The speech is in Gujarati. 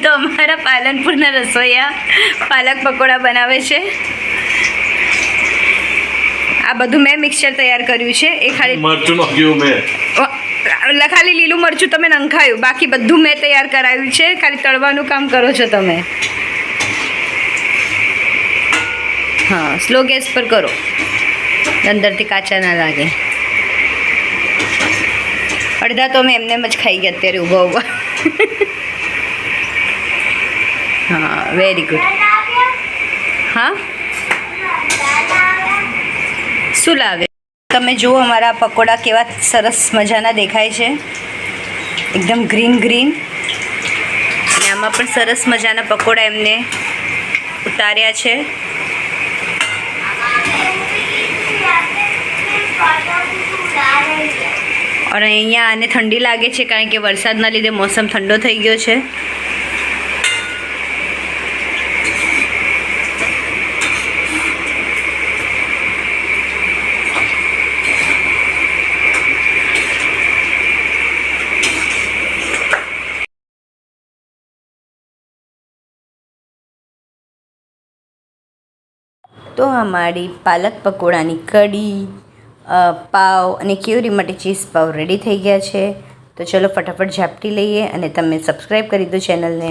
તો અમારા પાલનપુરના રસોઈયા પાલક પકોડા બનાવે છે. આ બધું મેં મિક્સચર તૈયાર કર્યું છે. એ ખાલી મરચું નાખ્યું મેં, ખાલી લીલું મરચું તમે નંખાયું, બાકી બધું મેં તૈયાર કરાવ્યું છે. ખાલી તળવાનું કામ કરો છો તમે. હા, સ્લો ગેસ પર કરો, અંદરથી કાચા ના લાગે. અડધા તો અમે એમને જ ખાઈ ગયા અત્યારે ઊભા ઊભા. હા, વેરી ગુડ. હા, શું લાવે? તમે જુઓ અમારા પકોડા કેવા સરસ મજાના દેખાય છે, એકદમ ગ્રીન ગ્રીન. અને આમાં પણ સરસ મજાના પકોડા એમને ઉતાર્યા છે. અને અહીંયા આને ઠંડી લાગે છે કારણ કે વરસાદના લીધે મોસમ ઠંડો થઈ ગયો છે. તો અમારી પાલક પકોડાની કઢી, પાવ અને કેવરી માટે ચીઝ પાવ રેડી થઈ ગયા છે. તો ચલો ફટાફટ ઝાપટી લઈએ અને તમે સબસ્ક્રાઈબ કરી દો ચેનલને.